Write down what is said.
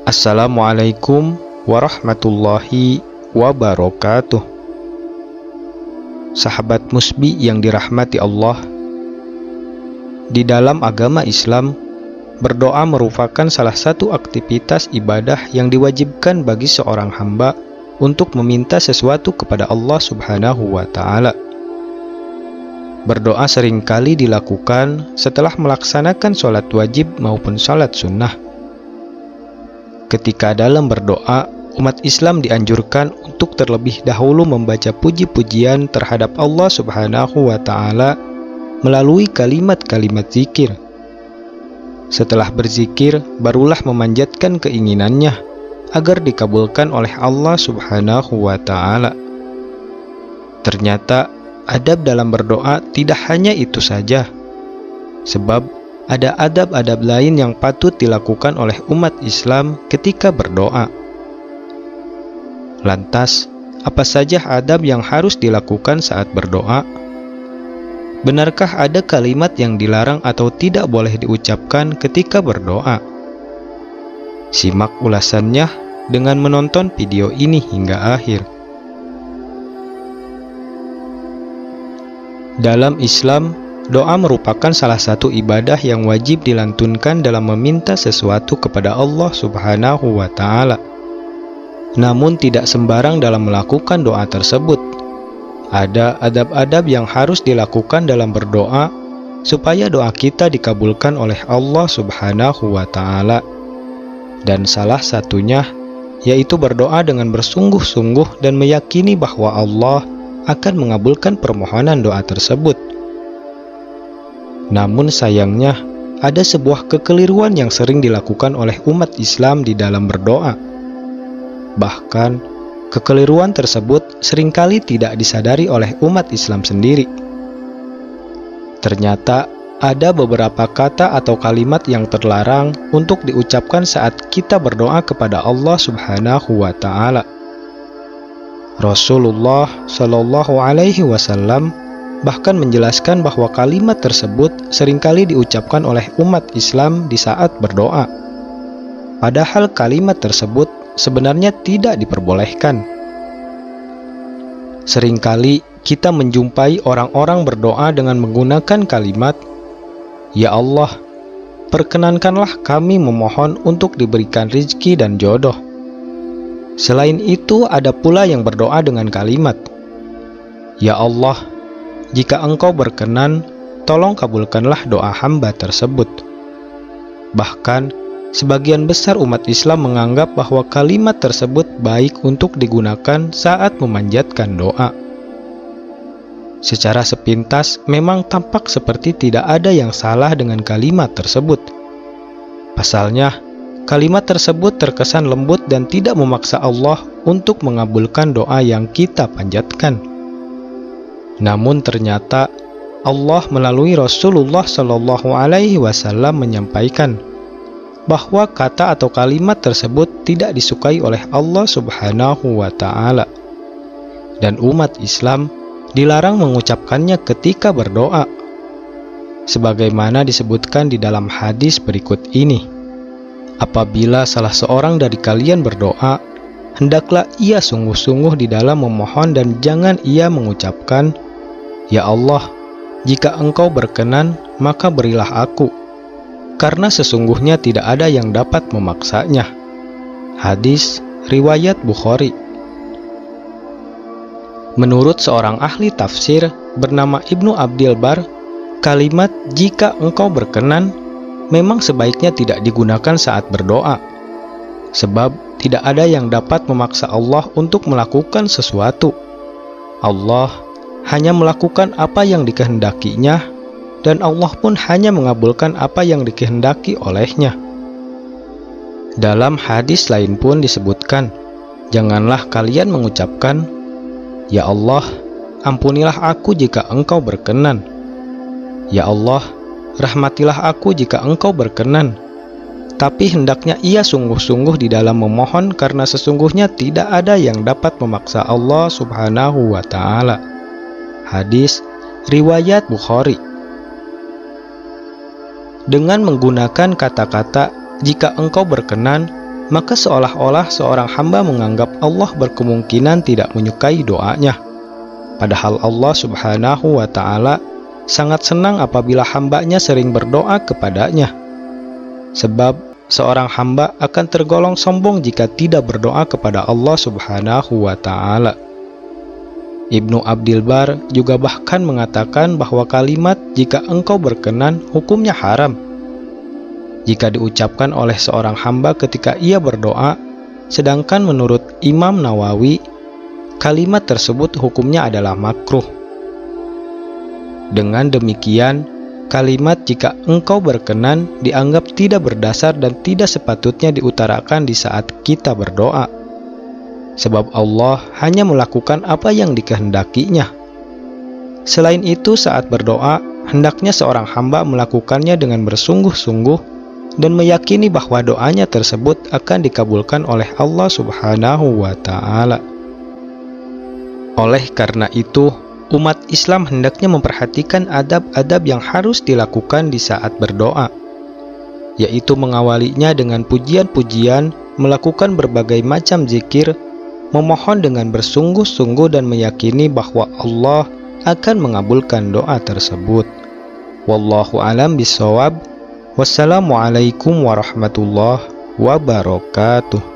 Assalamualaikum warahmatullahi wabarakatuh. Sahabat Musbi yang dirahmati Allah, di dalam agama Islam, berdoa merupakan salah satu aktivitas ibadah yang diwajibkan bagi seorang hamba untuk meminta sesuatu kepada Allah Subhanahu wa Ta'ala. Berdoa seringkali dilakukan setelah melaksanakan sholat wajib maupun sholat sunnah. Ketika dalam berdoa, umat Islam dianjurkan untuk terlebih dahulu membaca puji-pujian terhadap Allah Subhanahu wa Ta'ala melalui kalimat-kalimat zikir. Setelah berzikir, barulah memanjatkan keinginannya agar dikabulkan oleh Allah Subhanahu wa Ta'ala. Ternyata adab dalam berdoa tidak hanya itu saja, sebab ada adab-adab lain yang patut dilakukan oleh umat Islam ketika berdoa. Lantas, apa saja adab yang harus dilakukan saat berdoa? Benarkah ada kalimat yang dilarang atau tidak boleh diucapkan ketika berdoa? Simak ulasannya dengan menonton video ini hingga akhir. Dalam Islam, doa merupakan salah satu ibadah yang wajib dilantunkan dalam meminta sesuatu kepada Allah Subhanahu wa Ta'ala. Namun tidak sembarang dalam melakukan doa tersebut. Ada adab-adab yang harus dilakukan dalam berdoa supaya doa kita dikabulkan oleh Allah Subhanahu wa Ta'ala. Dan salah satunya yaitu berdoa dengan bersungguh-sungguh dan meyakini bahwa Allah akan mengabulkan permohonan doa tersebut. Namun sayangnya, ada sebuah kekeliruan yang sering dilakukan oleh umat Islam di dalam berdoa. Bahkan, kekeliruan tersebut seringkali tidak disadari oleh umat Islam sendiri. Ternyata, ada beberapa kata atau kalimat yang terlarang untuk diucapkan saat kita berdoa kepada Allah Subhanahu wa Ta'ala. Rasulullah Shallallahu Alaihi Wasallam bahkan menjelaskan bahwa kalimat tersebut seringkali diucapkan oleh umat Islam di saat berdoa. Padahal kalimat tersebut sebenarnya tidak diperbolehkan. Seringkali kita menjumpai orang-orang berdoa dengan menggunakan kalimat, "Ya Allah, perkenankanlah kami memohon untuk diberikan rizki dan jodoh." Selain itu, ada pula yang berdoa dengan kalimat, "Ya Allah, jika Engkau berkenan, tolong kabulkanlah doa hamba tersebut." Bahkan, sebagian besar umat Islam menganggap bahwa kalimat tersebut baik untuk digunakan saat memanjatkan doa. Secara sepintas, memang tampak seperti tidak ada yang salah dengan kalimat tersebut. Pasalnya, kalimat tersebut terkesan lembut dan tidak memaksa Allah untuk mengabulkan doa yang kita panjatkan. Namun ternyata Allah melalui Rasulullah Shallallahu Alaihi Wasallam menyampaikan bahwa kata atau kalimat tersebut tidak disukai oleh Allah Subhanahu wa Ta'ala, dan umat Islam dilarang mengucapkannya ketika berdoa, sebagaimana disebutkan di dalam hadis berikut ini. Apabila salah seorang dari kalian berdoa, hendaklah ia sungguh-sungguh di dalam memohon dan jangan ia mengucapkan, "Ya Allah, jika Engkau berkenan, maka berilah aku, karena sesungguhnya tidak ada yang dapat memaksanya." Hadis riwayat Bukhari. Menurut seorang ahli tafsir bernama Ibnu Abdil Bar, kalimat "jika Engkau berkenan" memang sebaiknya tidak digunakan saat berdoa, sebab tidak ada yang dapat memaksa Allah untuk melakukan sesuatu. Allah hanya melakukan apa yang dikehendakinya, dan Allah pun hanya mengabulkan apa yang dikehendaki olehnya. Dalam hadis lain pun disebutkan, janganlah kalian mengucapkan, "Ya Allah, ampunilah aku jika Engkau berkenan. Ya Allah, rahmatilah aku jika Engkau berkenan." Tapi hendaknya ia sungguh-sungguh di dalam memohon, karena sesungguhnya tidak ada yang dapat memaksa Allah Subhanahu wa Ta'ala. Hadis riwayat Bukhari. Dengan menggunakan kata-kata "jika Engkau berkenan", maka seolah-olah seorang hamba menganggap Allah berkemungkinan tidak menyukai doanya. Padahal Allah Subhanahu wa Ta'ala sangat senang apabila hambanya sering berdoa kepadanya. Sebab seorang hamba akan tergolong sombong jika tidak berdoa kepada Allah Subhanahu wa Ta'ala. Ibnu Abdil Bar juga bahkan mengatakan bahwa kalimat "jika engkau berkenan" hukumnya haram jika diucapkan oleh seorang hamba ketika ia berdoa, sedangkan menurut Imam Nawawi, kalimat tersebut hukumnya adalah makruh. Dengan demikian, kalimat "jika engkau berkenan" dianggap tidak berdasar dan tidak sepatutnya diutarakan di saat kita berdoa. Sebab Allah hanya melakukan apa yang dikehendakinya. Selain itu, saat berdoa, hendaknya seorang hamba melakukannya dengan bersungguh-sungguh dan meyakini bahwa doanya tersebut akan dikabulkan oleh Allah Subhanahu wa Ta'ala. Oleh karena itu, umat Islam hendaknya memperhatikan adab-adab yang harus dilakukan di saat berdoa, yaitu mengawalinya dengan pujian-pujian, melakukan berbagai macam zikir, memohon dengan bersungguh-sungguh dan meyakini bahwa Allah akan mengabulkan doa tersebut. Wallahu a'lam bishawab. Wassalamualaikum warahmatullahi wabarakatuh.